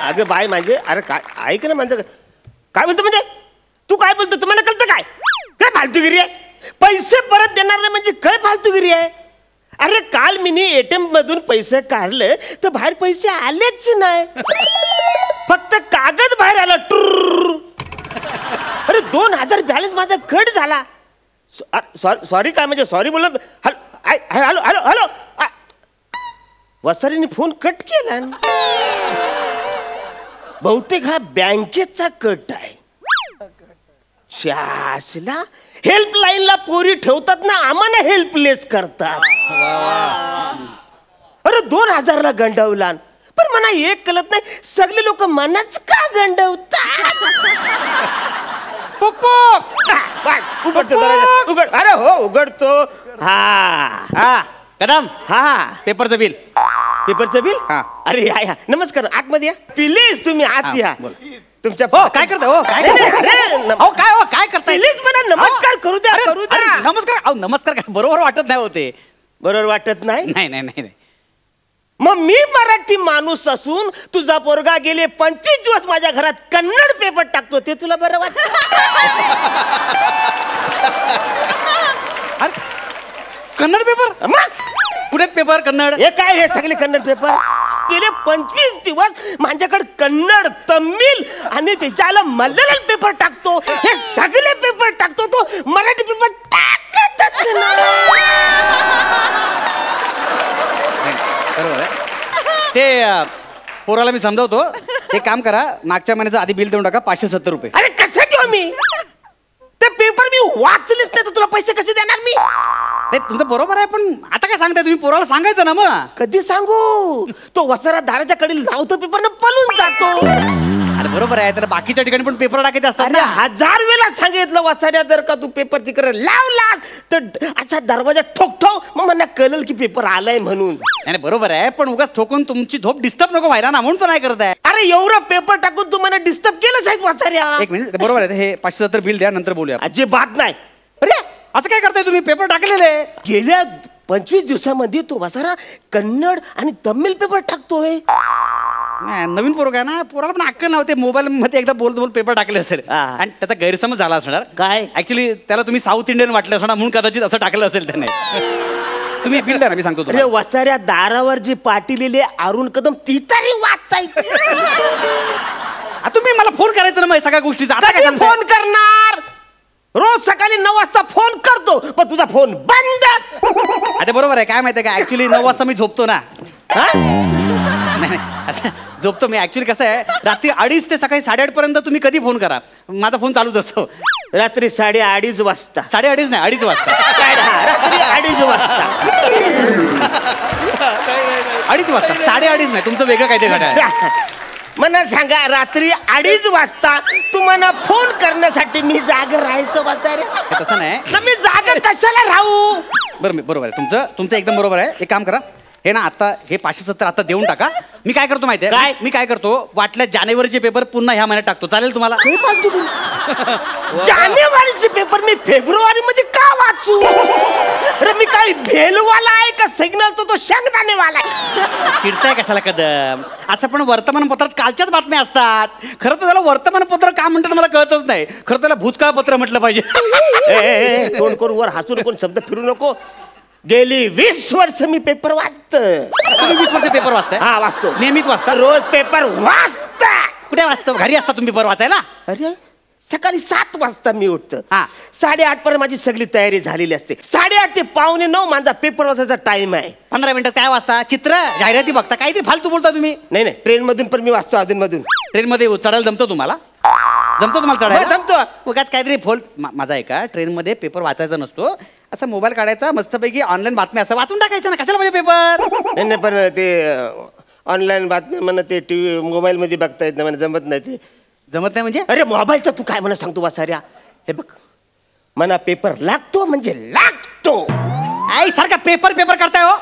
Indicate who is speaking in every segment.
Speaker 1: अगं बाय म्हणजे अरे काय ऐक ना म्हणजे काय बोलतो म्हणजे तू काय बोलतो तुम्हाला कळतं काय काय फालतूगिरी आहे पैसे परत देणार नाही म्हणजे काय फालतूगिरी आहे अरे काल मी एटीएम मधून पैसे काढले तर बाहेर पैसे आलेच नाही फक्त कागद बाहेर आला टुर अरे 2000 बॅलन्स माझा कट झाला सॉरी काय म्हणजे सॉरी बोल हॅलो हॅलो हॅलो वसारीने फोन कट केला बहुतेक हा बँकेचा कट आहे शासला हेल्पलाईनला पोरी ठेवतात ना आम्हाला हेल्पलेस करतात अरे 2000ला गंडवला पण मला एक कळत नाही सगळे लोक मनाच का गंडवतात उघडतो उघड अरे हो उघडतो हा
Speaker 2: कदम
Speaker 1: हा
Speaker 2: पेपरचं बिल
Speaker 1: हा अरे या नमस्कार आतमध्ये या प्लीज तुम्ही आत या तुमच्या
Speaker 2: काय करता हो काय काय करताय
Speaker 1: प्लीज मला नमस्कार करू द्या
Speaker 2: नमस्कार नमस्कार काय बरोबर वाटत नाही होते
Speaker 1: बरोबर वाटत नाही
Speaker 2: नाही नाही नाही
Speaker 1: मग मी मराठी माणूस असून तुझा पोरगा गेले 25 दिवस माझ्या घरात कन्नड पेपर टाकतो ते तुला बरं वाटत
Speaker 2: कन्नड पेपर कुठे पेपर कन्नड
Speaker 1: हे काय हे सगळे कन्नड पेपर गेले 25 दिवस माझ्याकडे कन्नड तमिळ आणि त्याच्याला मल्याळम पेपर टाकतो हे सगळे पेपर टाकतो तो मराठी पेपर टाकतच
Speaker 2: बरोबर आहे ते पोराला मी समजावतो एक काम करा मागच्या महिन्याचं आधी बिल देऊन टाका 570 रुपये
Speaker 1: अरे कसं देऊ मी ते पेपर मी वाचलेच नाही तर तुला पैसे कसे देणार मी
Speaker 2: नाही तुमचं बरोबर आहे पण आता काय सांगताय तुम्ही पोराला सांगायचं ना मग
Speaker 1: कधी सांगू तो वसारा दाराच्या कडे लावतो पेपर न पळून जातो
Speaker 2: अरे बरोबर आहे त्याला बाकीच्या ठिकाणी पण पेपर टाकायचे असतात ना
Speaker 1: 1000 वेळा सांगितलं वसाऱ्या जर का तू पेपर तिकडे लावला तर असा दरवाजा ठोकठो मग मला कळलं की पेपर आलाय म्हणून
Speaker 2: नाही बरोबर आहे पण उगाच ठोकून तुमची झोप डिस्टर्ब नको व्हायला ना म्हणून पण नाही करताय
Speaker 1: अरे एवढं पेपर टाकून तू मला डिस्टर्ब केलं साहेब वसाऱ्या
Speaker 2: एक मिनिट बरोबर आहे हे 570 बिल द्या नंतर बोलूया
Speaker 1: अजिबात नाही
Speaker 2: अरे असं काय करताय तुम्ही पेपर टाकलेले
Speaker 1: गेल्या 25 दिवसामध्ये तो वसारा कन्नड आणि तमिळ पेपर टाकतोय
Speaker 2: नाही नवीन पोरग आहे ना पोराला पण अक्कल नव्हते मोबाईल मध्ये एकदा बोलत बोल पेपर टाकले असेल आणि त्याचा गैरसमज झाला असणार
Speaker 1: काय
Speaker 2: ऍक्च्युली त्याला तुम्ही साऊथ इंडियन वाटलं असणार म्हणून कदाचित असं टाकलं असेल त्याने तुम्ही बिल द्या ना मी सांगतो
Speaker 1: अरे वसाऱ्या दारावर जी पाटीलेले अरुण कदम ती तरी वाचायची
Speaker 2: तुम्ही मला फोन करायचं ना मग सगळ्या गोष्टीचा आता काय
Speaker 1: फोन करणार रोज सकाळी 9 वाजता फोन करतो पण तुझा फोन बंद
Speaker 2: आता बरोबर आहे काय माहिती आहे का ऍक्च्युली 9 वाजता मी झोपतो ना नाही असं झोपतो मी ऍक्च्युली कसं आहे रात्री 2:30 ते सकाळी 8:30 पर्यंत तुम्ही कधी फोन करा माझा फोन चालूच असतो
Speaker 1: रात्री 2:30 वाजता
Speaker 2: 2:30 नाही 2:30 वाजता
Speaker 1: रात्री 2:30 वाजता
Speaker 2: 2:30 वाजता 2:30 नाही तुमचं वेगळं काहीतरी घडा
Speaker 1: मला सांगा रात्री 2:30 वाजता तुम्हाला फोन करण्यासाठी मी जाग राहायचं वसारे
Speaker 2: तसं नाही
Speaker 1: मी जाग कशाला राहू
Speaker 2: बरोबर आहे तुमचं एकदम बरोबर आहे एक काम करा हे ना आता हे 570 आता देऊन टाका मी काय करतो माहिती आहे मी काय करतो वाटल्या जानेवारीचे पेपर पुन्हा ह्या महिन्यात टाकतो चालेल तुम्हाला
Speaker 1: जानेवारीचे पेपर मी फेब्रुवारी मध्ये का वाचू अरे मी काय भेलवाला आहे का सिग्नल तो शेंगदाणेवाला
Speaker 2: चिडताय कशाला कदम असं पण वर्तमानपत्रात कालच्याच बातम्या असतात खरं तर त्याला वर्तमानपत्र का म्हणतात मला कळतच नाही खरं त्याला भूतकाळ पत्र म्हटलं पाहिजे
Speaker 1: कोण कोण वर हसून कोण शब्द फिरू नको गेली 20 वर्ष मी पेपर वाचतो
Speaker 2: 20 वर्ष पेपर वाचताय
Speaker 1: हा वाचतो
Speaker 2: नियमित वाचता
Speaker 1: रोज पेपर वाचता
Speaker 2: कुठे वाचतो घरी असता तुम्ही पेपर वाचायला
Speaker 1: अरे सकाळी 7 वाजता मी उठतो 8:30 पर्यंत माझी सगळी तयारी झालेली असते 8:30 ते 8:45 माझा पेपर वाचायचा टाइम आहे
Speaker 2: 15 मिनिटात काय वाचता चित्र जाहिराती बघता काहीतरी फालतू बोलता तुम्ही
Speaker 1: नाही ट्रेन मधून पण मी वाचतो अधून मधून
Speaker 2: ट्रेन मध्ये चढायला जमतो तुम्हाला चढायला
Speaker 1: जमतो
Speaker 2: उगाच काहीतरी माझा आहे का ट्रेन मध्ये पेपर वाचायचा नसतो असं मोबाईल काढायचा मस्तपैकी ऑनलाईन बातम्या असं वाचून टाकायचं ना कशाला पाहिजे पेपर
Speaker 1: नाही पण ते ऑनलाईन बातम्या म्हणा ते टीव्ही मोबाईल मध्ये बघता येत नाही जमत नाही ते
Speaker 2: जमत नाही म्हणजे
Speaker 1: अरे मोबाईलचं तू काय म्हणा सांगतो वासाऱ्या हे बघ मना पेपर लागतो म्हणजे लागतो
Speaker 2: आई सारखा पेपर करताय हो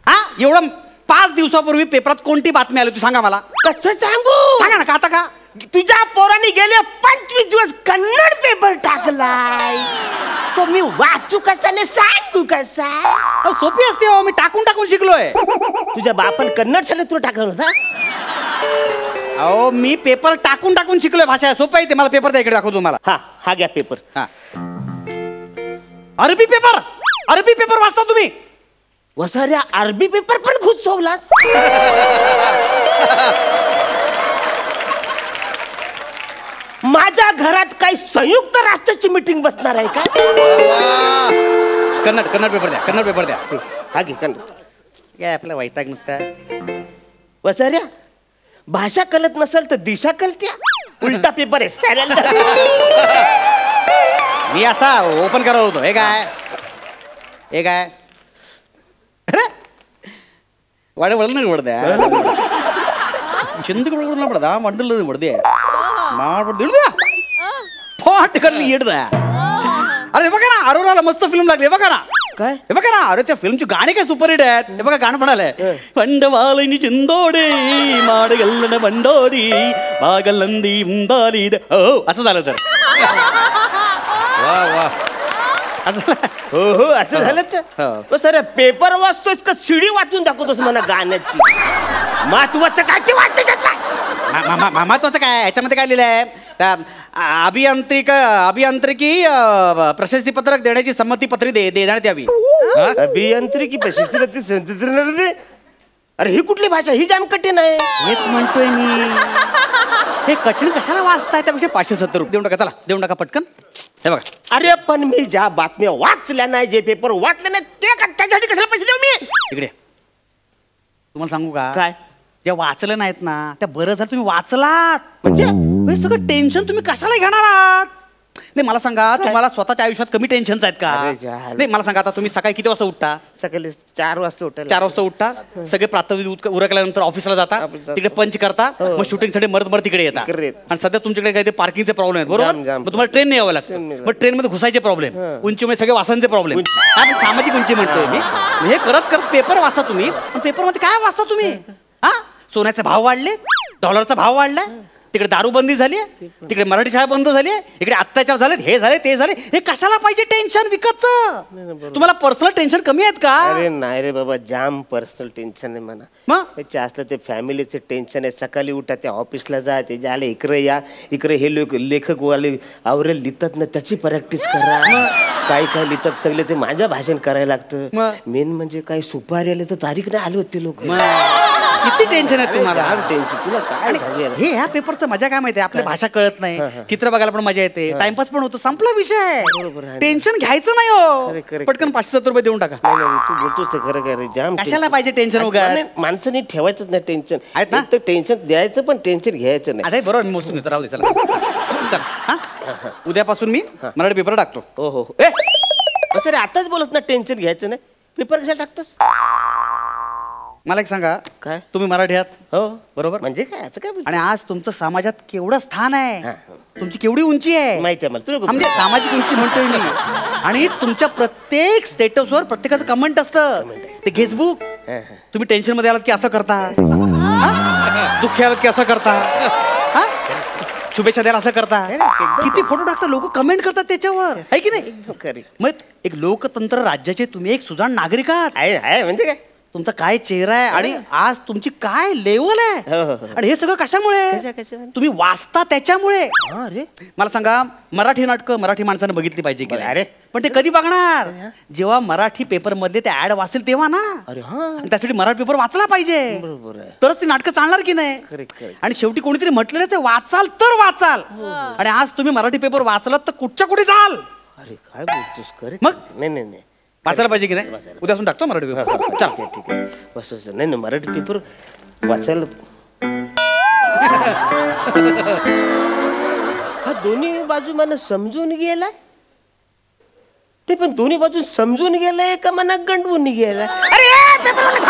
Speaker 2: हा एवढं 5 दिवसापूर्वी पेपरात कोणती बातमी आली तू सांगा मला
Speaker 1: कसं सांगू
Speaker 2: सांगा ना का आता का
Speaker 1: तुझ्या पोराने गेले 25 दिवस कन्नड पेपर टाकलाय तो मी वाचू कसा ने सांगू कसा
Speaker 2: सोपी असते हो मी टाकून शिकलोय
Speaker 1: तुझ्या बापान कन्नड शाळेत तुला टाकलं होता
Speaker 2: अहो मी पेपर टाकून टाकून शिकलोय भाषा सोपं आहे ते. मला पेपर द्या इकडे दाखवतो तुम्हाला.
Speaker 1: हा घ्या पेपर.
Speaker 2: हा अरबी पेपर. अरबी पेपर वाचता तुम्ही.
Speaker 1: वसाऱ्या अरबी पेपर पण घुसवलास. माझ्या घरात काही संयुक्त राष्ट्राची मीटिंग बसणार आहे का?
Speaker 2: कन्नड पेपर द्या. कन्नड पेपर द्या.
Speaker 1: हा घे कन्नड.
Speaker 2: काय आपला वैताग नुसता.
Speaker 1: वसाऱ्या भाषा कळत नसेल तर दिशा कळत्या. उलटा पेपर आहे साऱ्यांना.
Speaker 2: मी असा ओपन करत होतो. हे काय हे काय अरे वाडे वडलं नाही पडद्या चिंतक पडला पडदा मंडल पडदे फाट करली येडदा. अरे हे बघा ना अरोराला मस्त फिल्म लागली. बघा ना
Speaker 1: काय
Speaker 2: हे बघा ना. अरे त्या फिल्मची गाणी काय सुपरहिट आहेत. हे बघा गाणं म्हणालंय पंडवालिनी चिंदोडे माडगल्लन बंडोरी बागलंदी उंदाली हो असं झालं तर.
Speaker 1: वा वा
Speaker 2: असं
Speaker 1: हो असं झालं
Speaker 2: हो.
Speaker 1: तर सर पेपर वाचतोस का शिडी वाचून दाखवतोस मला गाण्याची. महत्वाचं काय ते वाचायच्यात नाही.
Speaker 2: महत्वाचं काय याच्यामध्ये काय लिहिलंय. अभियांत्रिकी प्रशस्ती पत्रक देण्याची संमती पत्री देण्यात यावी.
Speaker 1: अभियांत्रिकी प्रशस्ती. अरे ही कुठली भाषा. ही जाम कठीण आहे.
Speaker 2: हेच म्हणतोय मी. हे कठीण कशाला वाचताय. त्यापेक्षा 570 रुपये देऊन टाका. चला देऊन टाका पटकन. हे बघा.
Speaker 1: अरे पण मी ज्या बातम्या वाचल्या नाही जे पेपर वाचले नाही ते त्याच्यासाठी कशाला पैसे देऊ मी.
Speaker 2: इकडे तुम्हाला सांगू का
Speaker 1: काय
Speaker 2: ज्या वाचलं नाहीत ना त्या बरं झालं तुम्ही वाचलात. म्हणजे हे सगळं टेन्शन तुम्ही कशाला घेणार आहात. नाही मला सांगा तुम्हाला स्वतःच्या आयुष्यात कमी टेन्शन्स आहेत का. नाही मला सांगा आता तुम्ही सकाळी किती वाजता उठता.
Speaker 1: सकाळी 4 वाजता उठायला.
Speaker 2: 4 वाजता उठता. सगळे प्रातःविधी उरकल्यानंतर ऑफिसला जाता. तिकडे पंच करता. मग शूटिंगसाठी मरत तिकडे येतात. आणि सध्या तुमच्याकडे काही ते पार्किंगचे प्रॉब्लेम आहेत बरोबर. मग तुम्हाला ट्रेन यावं लागतं. मग ट्रेनमध्ये घुसायचे प्रॉब्लेम उंचीमुळे सगळे वासांचे प्रॉब्लेम. आपण सामाजिक उंची म्हणतोय मी. हे करत करत पेपर वाचता तुम्ही. पण पेपरमध्ये काय वाचता तुम्ही. हा सोन्याचे भाव वाढले. डॉलरचा भाव वाढलाय. तिकडे दारूबंदी झाली. तिकडे मराठी शाळा बंद झाली. इकडे अत्याचार झाले. हे झाले ते झाले. हे कशाला पाहिजे टेन्शन विकतचं. तुम्हाला पर्सनल टेन्शन कमी आहेत का.
Speaker 1: अरे नाही रे बाबा जाम पर्सनल टेन्शन आहे म्हणा.
Speaker 2: मग
Speaker 1: असलं ते फॅमिलीचं टेन्शन आहे. सकाळी उठा ते ऑफिसला जा ते झाले इकडे या इकडे हे लेखक वाले आवरेल लिहितात ना त्याची प्रॅक्टिस करा. काही काय लिहितात सगळे ते माझ्या भाषण करायला लागतं. मेन म्हणजे काय सुपारी आले तर तारीख नाही आले होते लोक.
Speaker 2: किती टेन्शन आहे तुम्हाला.
Speaker 1: टेन्शन तुला काय सांगूया.
Speaker 2: हे ह्या पेपरचं मजा काय माहिती. आपली भाषा कळत नाही. चित्र बघायला पण मजा येते. टाइमपास पण होतो. संपला विषय. टेन्शन घ्यायचं नाही हो. पटकन 570 रुपये देऊन टाका.
Speaker 1: तू बोलतोस ते खरं काय जाम.
Speaker 2: कशाला पाहिजे टेन्शन वगैरे.
Speaker 1: माणसाने ठेवायचंच नाही टेन्शन.
Speaker 2: आहेत ना
Speaker 1: तर टेन्शन द्यायचं पण टेन्शन घ्यायचं नाही.
Speaker 2: अरे बरोबर मी मोजून येतो. राहू दे चला. चला हा उद्यापासून मी मराठी पेपर टाकतो.
Speaker 1: हो हो असं रे आताच बोलत ना टेन्शन घ्यायचं नाही. पेपर कशाला टाकतोस.
Speaker 2: मला एक सांगा
Speaker 1: काय
Speaker 2: तुम्ही मराठी आहात
Speaker 1: हो
Speaker 2: बरोबर.
Speaker 1: म्हणजे काय असं काय
Speaker 2: आणि आज तुमचं समाजात केवढं स्थान आहे. तुमची केवढी उंची आहे
Speaker 1: माहिती आहे मला. तुला
Speaker 2: म्हणजे सामाजिक उंची म्हणतोय मी. आणि तुमच्या प्रत्येक स्टेटसवर प्रत्येकाचं कमेंट असतं. ते फेसबुक. तुम्ही टेन्शन मध्ये आलात की असं करता. दुःखी आलात की असं करता. शुभेच्छा द्यायला असं करता. किती फोटो टाकता लोक कमेंट करतात त्याच्यावर आहे की नाही. मग एक लोकतंत्र राज्याचे तुम्ही एक सुजाण नागरिक आहात.
Speaker 1: म्हणजे काय
Speaker 2: तुमचा काय चेहरा आहे आणि आज तुमची काय लेवल आहे. आणि हे सगळं कशामुळे तुम्ही वाचता त्याच्यामुळे.
Speaker 1: अरे
Speaker 2: मला सांगा मराठी नाटकं मराठी माणसानं बघितली पाहिजे की.
Speaker 1: अरे
Speaker 2: पण ते कधी बघणार जेव्हा मराठी पेपर मध्ये ते ऍड वाचेल तेव्हा ना.
Speaker 1: अरे
Speaker 2: त्यासाठी मराठी पेपर वाचला पाहिजे.
Speaker 1: बरोबर आहे.
Speaker 2: तरच ती नाटकं चालणार की नाही. आणि शेवटी कोणीतरी म्हटलेलंच आहे वाचाल तर वाचाल. आणि आज तुम्ही मराठी पेपर वाचलात तर कुठच्या कुठे जाल.
Speaker 1: अरे काय बोलतोस खरे.
Speaker 2: मग
Speaker 1: नाही
Speaker 2: वाचायला पाहिजे की नाही. उद्यापासून टाकतो मराठी पेपर.
Speaker 1: चल ठीक आहे बस नाही मराठी पेपर वाचायला. हा दोन्ही बाजू मला समजून गेलाय. ते पण दोन्ही बाजू समजून गेलाय का मना गंडवून गेलाय. अरे पेपर